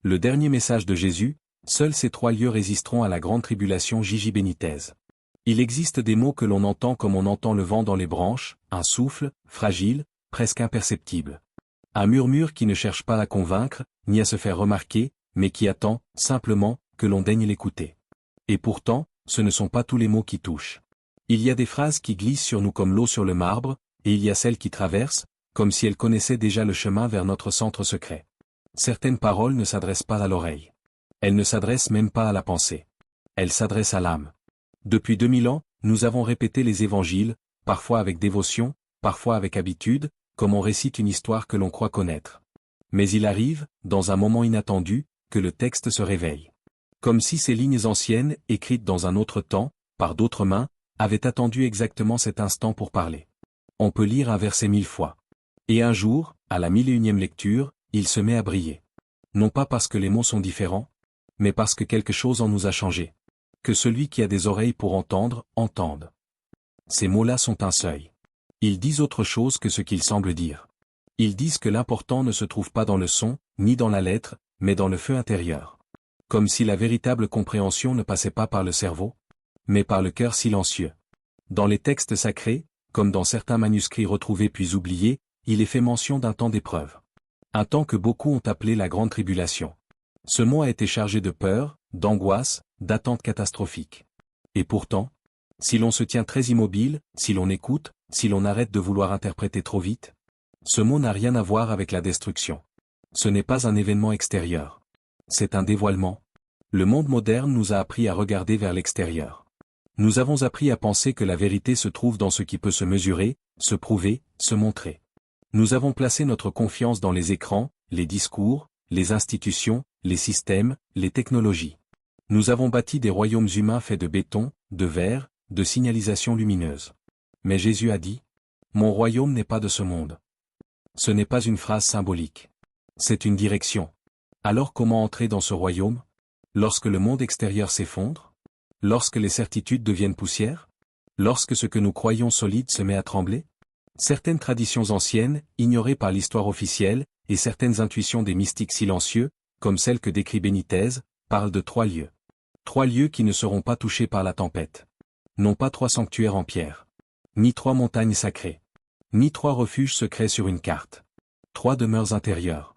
Le dernier message de Jésus, seuls ces 3 lieux résisteront à la grande tribulation Gigi Benitez. Il existe des mots que l'on entend comme on entend le vent dans les branches, un souffle, fragile, presque imperceptible. Un murmure qui ne cherche pas à convaincre, ni à se faire remarquer, mais qui attend, simplement, que l'on daigne l'écouter. Et pourtant, ce ne sont pas tous les mots qui touchent. Il y a des phrases qui glissent sur nous comme l'eau sur le marbre, et il y a celles qui traversent, comme si elles connaissaient déjà le chemin vers notre centre secret. Certaines paroles ne s'adressent pas à l'oreille. Elles ne s'adressent même pas à la pensée. Elles s'adressent à l'âme. Depuis 2000 ans, nous avons répété les évangiles, parfois avec dévotion, parfois avec habitude, comme on récite une histoire que l'on croit connaître. Mais il arrive, dans un moment inattendu, que le texte se réveille. Comme si ces lignes anciennes, écrites dans un autre temps, par d'autres mains, avaient attendu exactement cet instant pour parler. On peut lire un verset 1000 fois. Et un jour, à la 1001e lecture, il se met à briller. Non pas parce que les mots sont différents, mais parce que quelque chose en nous a changé. Que celui qui a des oreilles pour entendre, entende. Ces mots-là sont un seuil. Ils disent autre chose que ce qu'ils semblent dire. Ils disent que l'important ne se trouve pas dans le son, ni dans la lettre, mais dans le feu intérieur. Comme si la véritable compréhension ne passait pas par le cerveau, mais par le cœur silencieux. Dans les textes sacrés, comme dans certains manuscrits retrouvés puis oubliés, il est fait mention d'un temps d'épreuve. Un temps que beaucoup ont appelé la grande tribulation. Ce mot a été chargé de peur, d'angoisse, d'attente catastrophique. Et pourtant, si l'on se tient très immobile, si l'on écoute, si l'on arrête de vouloir interpréter trop vite, ce mot n'a rien à voir avec la destruction. Ce n'est pas un événement extérieur. C'est un dévoilement. Le monde moderne nous a appris à regarder vers l'extérieur. Nous avons appris à penser que la vérité se trouve dans ce qui peut se mesurer, se prouver, se montrer. Nous avons placé notre confiance dans les écrans, les discours, les institutions, les systèmes, les technologies. Nous avons bâti des royaumes humains faits de béton, de verre, de signalisation lumineuse. Mais Jésus a dit, « Mon royaume n'est pas de ce monde. » Ce n'est pas une phrase symbolique. C'est une direction. Alors comment entrer dans ce royaume? Lorsque le monde extérieur s'effondre? Lorsque les certitudes deviennent poussière? Lorsque ce que nous croyons solide se met à trembler? Certaines traditions anciennes, ignorées par l'histoire officielle, et certaines intuitions des mystiques silencieux, comme celle que décrit Benitez, parlent de 3 lieux. 3 lieux qui ne seront pas touchés par la tempête. Non pas 3 sanctuaires en pierre. Ni 3 montagnes sacrées. Ni 3 refuges secrets sur une carte. 3 demeures intérieures.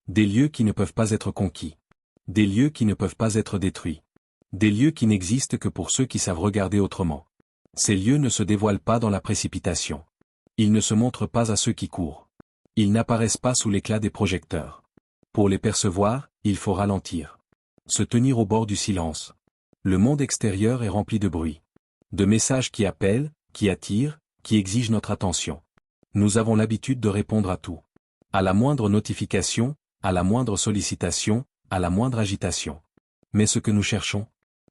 Des lieux qui ne peuvent pas être conquis. Des lieux qui ne peuvent pas être détruits. Des lieux qui n'existent que pour ceux qui savent regarder autrement. Ces lieux ne se dévoilent pas dans la précipitation. Ils ne se montrent pas à ceux qui courent. Ils n'apparaissent pas sous l'éclat des projecteurs. Pour les percevoir, il faut ralentir. Se tenir au bord du silence. Le monde extérieur est rempli de bruit. De messages qui appellent, qui attirent, qui exigent notre attention. Nous avons l'habitude de répondre à tout. À la moindre notification, à la moindre sollicitation, à la moindre agitation. Mais ce que nous cherchons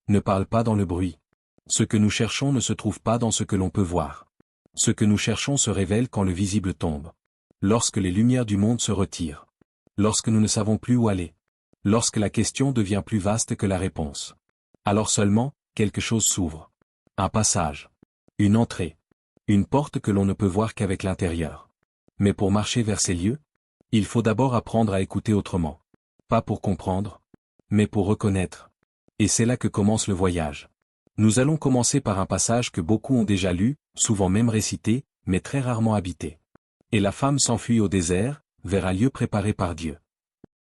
ne parle pas dans le bruit. Ce que nous cherchons ne se trouve pas dans ce que l'on peut voir. Ce que nous cherchons se révèle quand le visible tombe. Lorsque les lumières du monde se retirent. Lorsque nous ne savons plus où aller. Lorsque la question devient plus vaste que la réponse. Alors seulement, quelque chose s'ouvre. Un passage. Une entrée. Une porte que l'on ne peut voir qu'avec l'intérieur. Mais pour marcher vers ces lieux, il faut d'abord apprendre à écouter autrement. Pas pour comprendre, mais pour reconnaître. Et c'est là que commence le voyage. Nous allons commencer par un passage que beaucoup ont déjà lu, souvent même récité, mais très rarement habité. Et la femme s'enfuit au désert, vers un lieu préparé par Dieu.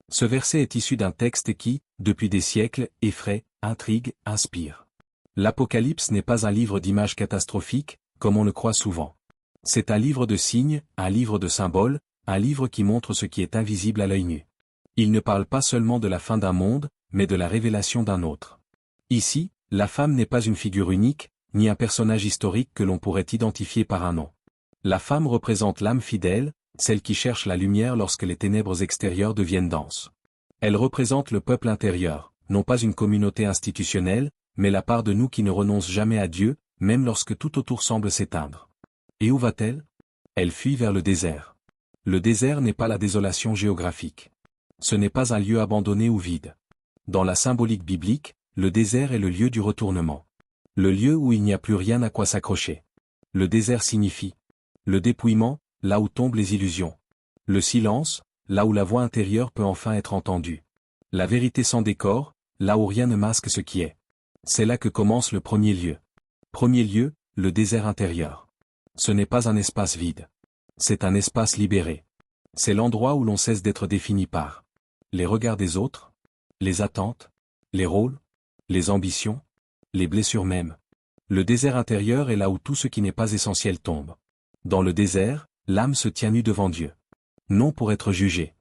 Ce verset est issu d'un texte qui, depuis des siècles, effraie, intrigue, inspire. L'Apocalypse n'est pas un livre d'images catastrophiques, comme on le croit souvent. C'est un livre de signes, un livre de symboles, un livre qui montre ce qui est invisible à l'œil nu. Il ne parle pas seulement de la fin d'un monde, mais de la révélation d'un autre. Ici, la femme n'est pas une figure unique, ni un personnage historique que l'on pourrait identifier par un nom. La femme représente l'âme fidèle, celle qui cherche la lumière lorsque les ténèbres extérieures deviennent denses. Elle représente le peuple intérieur, non pas une communauté institutionnelle, mais la part de nous qui ne renonce jamais à Dieu, même lorsque tout autour semble s'éteindre. Et où va-t-elle? Elle fuit vers le désert. Le désert n'est pas la désolation géographique. Ce n'est pas un lieu abandonné ou vide. Dans la symbolique biblique, le désert est le lieu du retournement. Le lieu où il n'y a plus rien à quoi s'accrocher. Le désert signifie le dépouillement, là où tombent les illusions. Le silence, là où la voix intérieure peut enfin être entendue. La vérité sans décor, là où rien ne masque ce qui est. C'est là que commence le premier lieu. Premier lieu, le désert intérieur. Ce n'est pas un espace vide. C'est un espace libéré. C'est l'endroit où l'on cesse d'être défini par les regards des autres, les attentes, les rôles, les ambitions, les blessures même. Le désert intérieur est là où tout ce qui n'est pas essentiel tombe. Dans le désert, l'âme se tient nue devant Dieu. Non pour être jugée,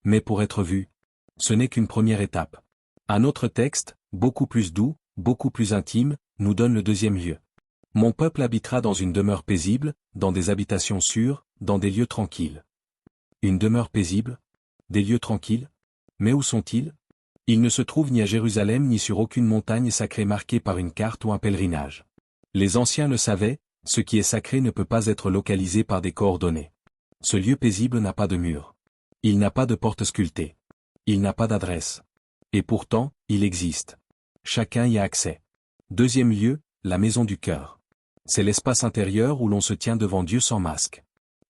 mais pour être vue. Ce n'est qu'une première étape. Un autre texte, beaucoup plus doux, beaucoup plus intime, nous donne le deuxième lieu. Mon peuple habitera dans une demeure paisible, dans des habitations sûres, dans des lieux tranquilles. Une demeure paisible? Des lieux tranquilles? Mais où sont-ils? Ils ne se trouvent ni à Jérusalem ni sur aucune montagne sacrée marquée par une carte ou un pèlerinage. Les anciens le savaient, ce qui est sacré ne peut pas être localisé par des coordonnées. Ce lieu paisible n'a pas de mur. Il n'a pas de porte sculptée. Il n'a pas d'adresse. Et pourtant, il existe. Chacun y a accès. Deuxième lieu, la maison du cœur. C'est l'espace intérieur où l'on se tient devant Dieu sans masque.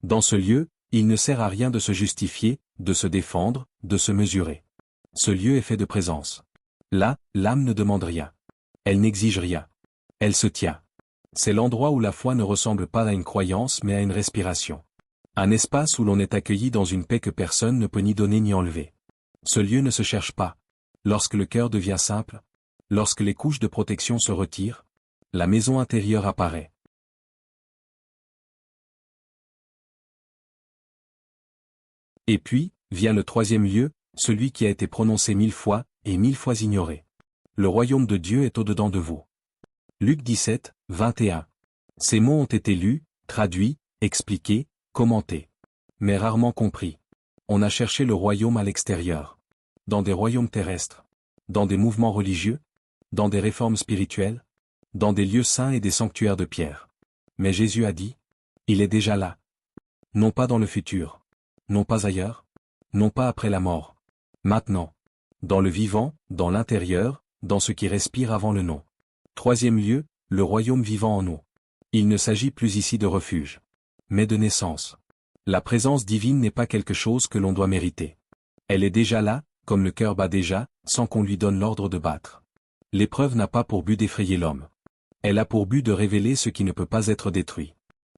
Dans ce lieu, il ne sert à rien de se justifier, de se défendre, de se mesurer. Ce lieu est fait de présence. Là, l'âme ne demande rien. Elle n'exige rien. Elle se tient. C'est l'endroit où la foi ne ressemble pas à une croyance mais à une respiration. Un espace où l'on est accueilli dans une paix que personne ne peut ni donner ni enlever. Ce lieu ne se cherche pas. Lorsque le cœur devient simple, lorsque les couches de protection se retirent, la maison intérieure apparaît. Et puis, vient le troisième lieu, celui qui a été prononcé 1000 fois, et 1000 fois ignoré. Le royaume de Dieu est au-dedans de vous. Luc 17, 21. Ces mots ont été lus, traduits, expliqués, commentés. Mais rarement compris. On a cherché le royaume à l'extérieur. Dans des royaumes terrestres. Dans des mouvements religieux. Dans des réformes spirituelles. Dans des lieux saints et des sanctuaires de pierre. Mais Jésus a dit, il est déjà là. Non pas dans le futur. Non pas ailleurs. Non pas après la mort. Maintenant. Dans le vivant, dans l'intérieur, dans ce qui respire avant le nom. Troisième lieu, le royaume vivant en nous. Il ne s'agit plus ici de refuge. Mais de naissance. La présence divine n'est pas quelque chose que l'on doit mériter. Elle est déjà là, comme le cœur bat déjà, sans qu'on lui donne l'ordre de battre. L'épreuve n'a pas pour but d'effrayer l'homme. Elle a pour but de révéler ce qui ne peut pas être détruit.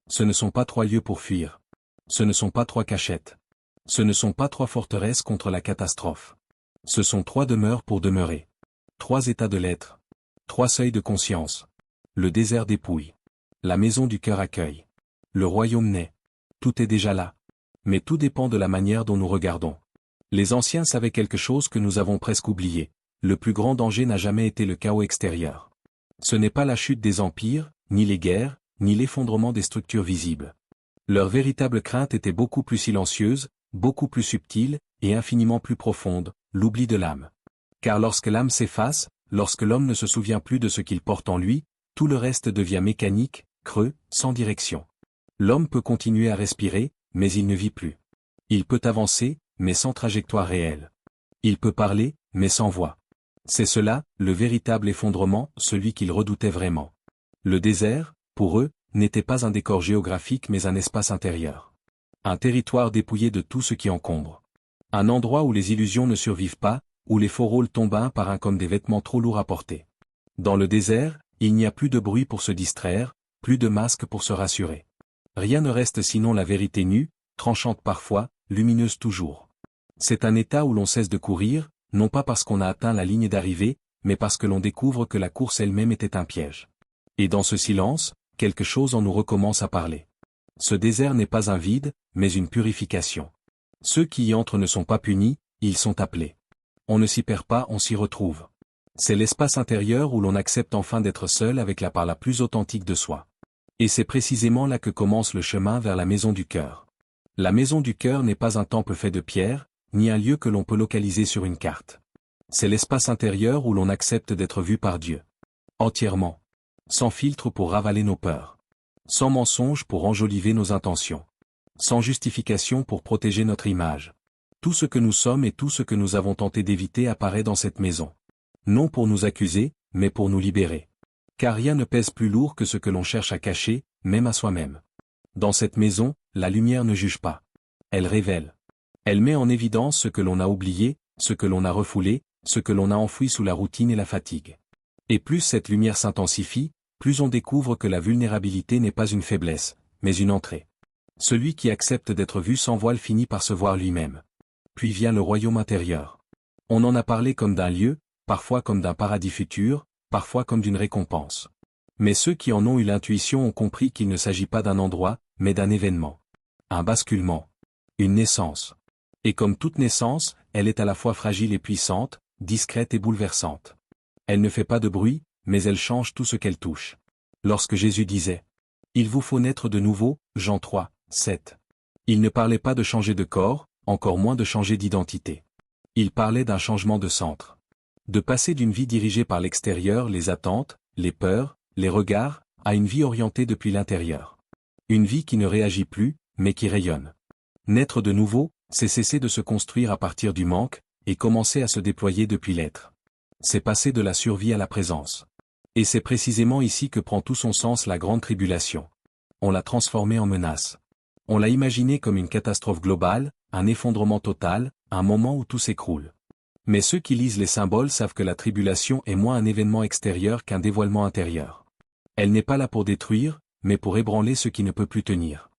Ce ne sont pas 3 lieux pour fuir. Ce ne sont pas 3 cachettes. Ce ne sont pas 3 forteresses contre la catastrophe. Ce sont 3 demeures pour demeurer. 3 états de l'être. 3 seuils de conscience. Le désert dépouille. La maison du cœur accueille. Le royaume naît. Tout est déjà là. Mais tout dépend de la manière dont nous regardons. Les anciens savaient quelque chose que nous avons presque oublié. Le plus grand danger n'a jamais été le chaos extérieur. Ce n'est pas la chute des empires, ni les guerres, ni l'effondrement des structures visibles. Leur véritable crainte était beaucoup plus silencieuse, beaucoup plus subtile, et infiniment plus profonde, l'oubli de l'âme. Car lorsque l'âme s'efface, lorsque l'homme ne se souvient plus de ce qu'il porte en lui, tout le reste devient mécanique, creux, sans direction. L'homme peut continuer à respirer, mais il ne vit plus. Il peut avancer, mais sans trajectoire réelle. Il peut parler, mais sans voix. C'est cela, le véritable effondrement, celui qu'ils redoutaient vraiment. Le désert, pour eux, n'était pas un décor géographique mais un espace intérieur. Un territoire dépouillé de tout ce qui encombre. Un endroit où les illusions ne survivent pas, où les faux rôles tombent un par un comme des vêtements trop lourds à porter. Dans le désert, il n'y a plus de bruit pour se distraire, plus de masques pour se rassurer. Rien ne reste sinon la vérité nue, tranchante parfois, lumineuse toujours. C'est un état où l'on cesse de courir, non pas parce qu'on a atteint la ligne d'arrivée, mais parce que l'on découvre que la course elle-même était un piège. Et dans ce silence, quelque chose en nous recommence à parler. Ce désert n'est pas un vide, mais une purification. Ceux qui y entrent ne sont pas punis, ils sont appelés. On ne s'y perd pas, on s'y retrouve. C'est l'espace intérieur où l'on accepte enfin d'être seul avec la part la plus authentique de soi. Et c'est précisément là que commence le chemin vers la maison du cœur. La maison du cœur n'est pas un temple fait de pierre, ni un lieu que l'on peut localiser sur une carte. C'est l'espace intérieur où l'on accepte d'être vu par Dieu. Entièrement. Sans filtre pour ravaler nos peurs. Sans mensonge pour enjoliver nos intentions. Sans justification pour protéger notre image. Tout ce que nous sommes et tout ce que nous avons tenté d'éviter apparaît dans cette maison. Non pour nous accuser, mais pour nous libérer. Car rien ne pèse plus lourd que ce que l'on cherche à cacher, même à soi-même. Dans cette maison, la lumière ne juge pas. Elle révèle. Elle met en évidence ce que l'on a oublié, ce que l'on a refoulé, ce que l'on a enfoui sous la routine et la fatigue. Et plus cette lumière s'intensifie, plus on découvre que la vulnérabilité n'est pas une faiblesse, mais une entrée. Celui qui accepte d'être vu sans voile finit par se voir lui-même. Puis vient le royaume intérieur. On en a parlé comme d'un lieu, parfois comme d'un paradis futur, parfois comme d'une récompense. Mais ceux qui en ont eu l'intuition ont compris qu'il ne s'agit pas d'un endroit, mais d'un événement. Un basculement. Une naissance. Et comme toute naissance, elle est à la fois fragile et puissante, discrète et bouleversante. Elle ne fait pas de bruit, mais elle change tout ce qu'elle touche. Lorsque Jésus disait « Il vous faut naître de nouveau », Jean 3, 7. Il ne parlait pas de changer de corps, encore moins de changer d'identité. Il parlait d'un changement de centre. De passer d'une vie dirigée par l'extérieur, les attentes, les peurs, les regards, à une vie orientée depuis l'intérieur. Une vie qui ne réagit plus, mais qui rayonne. Naître de nouveau, c'est cesser de se construire à partir du manque, et commencer à se déployer depuis l'être. C'est passer de la survie à la présence. Et c'est précisément ici que prend tout son sens la grande tribulation. On l'a transformée en menace. On l'a imaginée comme une catastrophe globale, un effondrement total, un moment où tout s'écroule. Mais ceux qui lisent les symboles savent que la tribulation est moins un événement extérieur qu'un dévoilement intérieur. Elle n'est pas là pour détruire, mais pour ébranler ce qui ne peut plus tenir.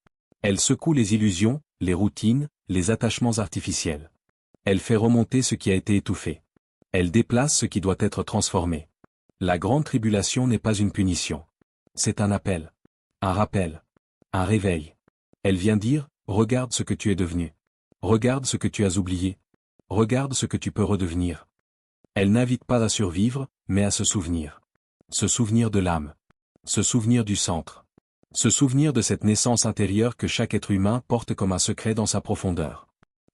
Elle secoue les illusions, les routines, les attachements artificiels. Elle fait remonter ce qui a été étouffé. Elle déplace ce qui doit être transformé. La grande tribulation n'est pas une punition. C'est un appel. Un rappel. Un réveil. Elle vient dire, regarde ce que tu es devenu. Regarde ce que tu as oublié. Regarde ce que tu peux redevenir. Elle n'invite pas à survivre, mais à se souvenir. Se souvenir de l'âme. Se souvenir du centre. Se souvenir de cette naissance intérieure que chaque être humain porte comme un secret dans sa profondeur.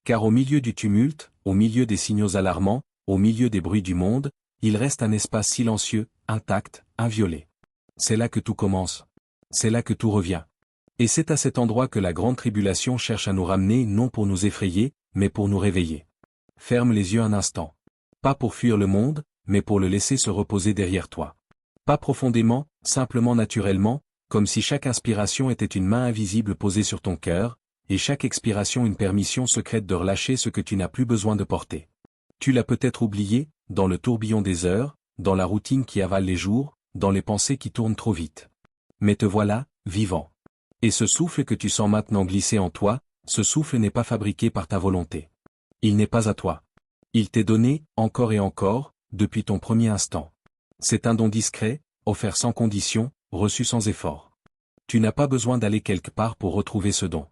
Car au milieu du tumulte, au milieu des signaux alarmants, au milieu des bruits du monde, il reste un espace silencieux, intact, inviolé. C'est là que tout commence. C'est là que tout revient. Et c'est à cet endroit que la grande tribulation cherche à nous ramener non pour nous effrayer, mais pour nous réveiller. Ferme les yeux un instant. Pas pour fuir le monde, mais pour le laisser se reposer derrière toi. Pas profondément, simplement naturellement, comme si chaque inspiration était une main invisible posée sur ton cœur, et chaque expiration une permission secrète de relâcher ce que tu n'as plus besoin de porter. Tu l'as peut-être oublié, dans le tourbillon des heures, dans la routine qui avale les jours, dans les pensées qui tournent trop vite. Mais te voilà, vivant. Et ce souffle que tu sens maintenant glisser en toi, ce souffle n'est pas fabriqué par ta volonté. Il n'est pas à toi. Il t'est donné, encore et encore, depuis ton premier instant. C'est un don discret, offert sans condition, reçu sans effort. Tu n'as pas besoin d'aller quelque part pour retrouver ce don.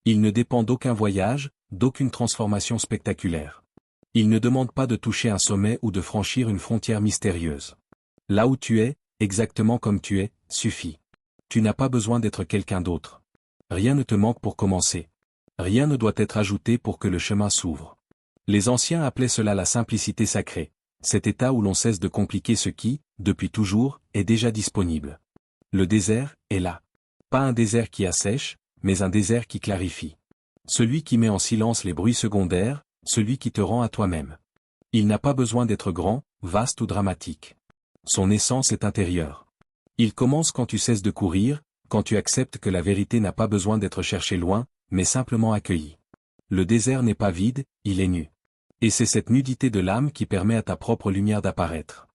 Il ne dépend d'aucun voyage, d'aucune transformation spectaculaire. Il ne demande pas de toucher un sommet ou de franchir une frontière mystérieuse. Là où tu es, exactement comme tu es, suffit. Tu n'as pas besoin d'être quelqu'un d'autre. Rien ne te manque pour commencer. Rien ne doit être ajouté pour que le chemin s'ouvre. Les anciens appelaient cela la simplicité sacrée, cet état où l'on cesse de compliquer ce qui, depuis toujours, est déjà disponible. Le désert est là. Pas un désert qui assèche, mais un désert qui clarifie. Celui qui met en silence les bruits secondaires, celui qui te rend à toi-même. Il n'a pas besoin d'être grand, vaste ou dramatique. Son essence est intérieure. Il commence quand tu cesses de courir, quand tu acceptes que la vérité n'a pas besoin d'être cherchée loin, mais simplement accueillie. Le désert n'est pas vide, il est nu. Et c'est cette nudité de l'âme qui permet à ta propre lumière d'apparaître.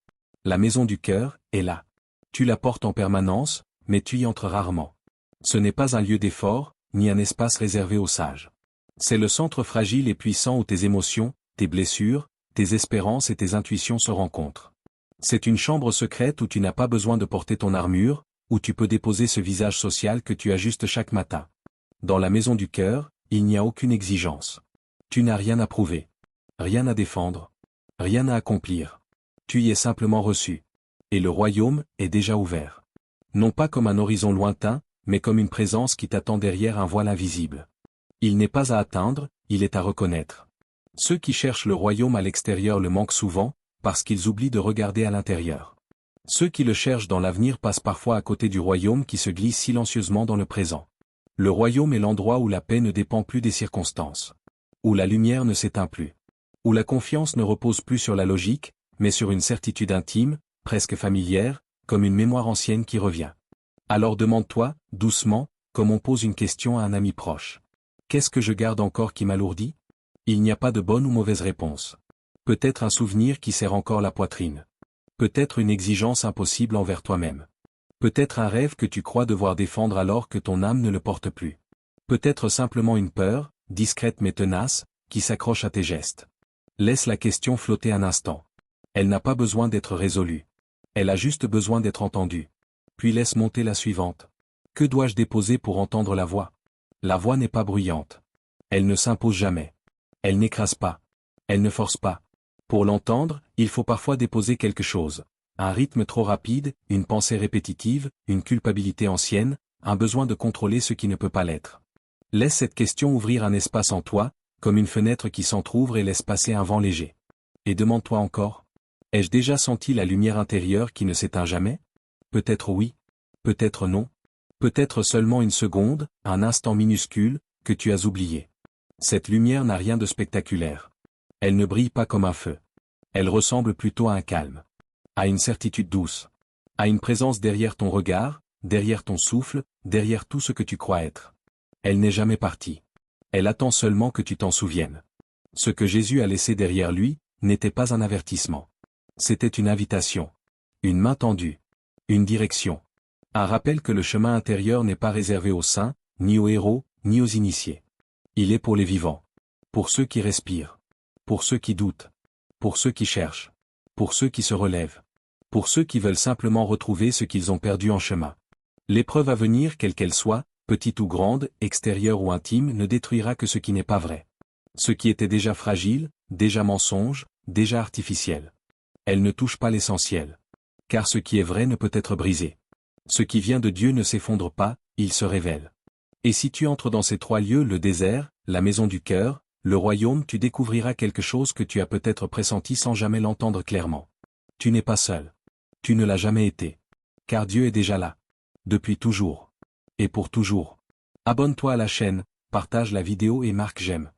La maison du cœur est là. Tu la portes en permanence, mais tu y entres rarement. Ce n'est pas un lieu d'effort, ni un espace réservé aux sages. C'est le centre fragile et puissant où tes émotions, tes blessures, tes espérances et tes intuitions se rencontrent. C'est une chambre secrète où tu n'as pas besoin de porter ton armure, où tu peux déposer ce visage social que tu ajustes chaque matin. Dans la maison du cœur, il n'y a aucune exigence. Tu n'as rien à prouver. Rien à défendre. Rien à accomplir. Tu y es simplement reçu. Et le royaume est déjà ouvert. Non pas comme un horizon lointain, mais comme une présence qui t'attend derrière un voile invisible. Il n'est pas à atteindre, il est à reconnaître. Ceux qui cherchent le royaume à l'extérieur le manquent souvent, parce qu'ils oublient de regarder à l'intérieur. Ceux qui le cherchent dans l'avenir passent parfois à côté du royaume qui se glisse silencieusement dans le présent. Le royaume est l'endroit où la paix ne dépend plus des circonstances. Où la lumière ne s'éteint plus. Où la confiance ne repose plus sur la logique, mais sur une certitude intime, presque familière, comme une mémoire ancienne qui revient. Alors demande-toi, doucement, comme on pose une question à un ami proche. Qu'est-ce que je garde encore qui m'alourdit ? Il n'y a pas de bonne ou mauvaise réponse. Peut-être un souvenir qui serre encore la poitrine. Peut-être une exigence impossible envers toi-même. Peut-être un rêve que tu crois devoir défendre alors que ton âme ne le porte plus. Peut-être simplement une peur, discrète mais tenace, qui s'accroche à tes gestes. Laisse la question flotter un instant. Elle n'a pas besoin d'être résolue. Elle a juste besoin d'être entendue. Puis laisse monter la suivante. Que dois-je déposer pour entendre la voix? La voix n'est pas bruyante. Elle ne s'impose jamais. Elle n'écrase pas. Elle ne force pas. Pour l'entendre, il faut parfois déposer quelque chose. Un rythme trop rapide, une pensée répétitive, une culpabilité ancienne, un besoin de contrôler ce qui ne peut pas l'être. Laisse cette question ouvrir un espace en toi, comme une fenêtre qui s'entr'ouvre et laisse passer un vent léger. Et demande-toi encore. Ai-je déjà senti la lumière intérieure qui ne s'éteint jamais? Peut-être oui. Peut-être non. Peut-être seulement une seconde, un instant minuscule, que tu as oublié. Cette lumière n'a rien de spectaculaire. Elle ne brille pas comme un feu. Elle ressemble plutôt à un calme. À une certitude douce. À une présence derrière ton regard, derrière ton souffle, derrière tout ce que tu crois être. Elle n'est jamais partie. Elle attend seulement que tu t'en souviennes. Ce que Jésus a laissé derrière lui, n'était pas un avertissement. C'était une invitation. Une main tendue. Une direction. Un rappel que le chemin intérieur n'est pas réservé aux saints, ni aux héros, ni aux initiés. Il est pour les vivants. Pour ceux qui respirent. Pour ceux qui doutent. Pour ceux qui cherchent. Pour ceux qui se relèvent. Pour ceux qui veulent simplement retrouver ce qu'ils ont perdu en chemin. L'épreuve à venir, quelle qu'elle soit, petite ou grande, extérieure ou intime, ne détruira que ce qui n'est pas vrai. Ce qui était déjà fragile, déjà mensonge, déjà artificiel. Elle ne touche pas l'essentiel. Car ce qui est vrai ne peut être brisé. Ce qui vient de Dieu ne s'effondre pas, il se révèle. Et si tu entres dans ces trois lieux, le désert, la maison du cœur, le royaume, tu découvriras quelque chose que tu as peut-être pressenti sans jamais l'entendre clairement. Tu n'es pas seul. Tu ne l'as jamais été. Car Dieu est déjà là. Depuis toujours. Et pour toujours. Abonne-toi à la chaîne, partage la vidéo et marque j'aime.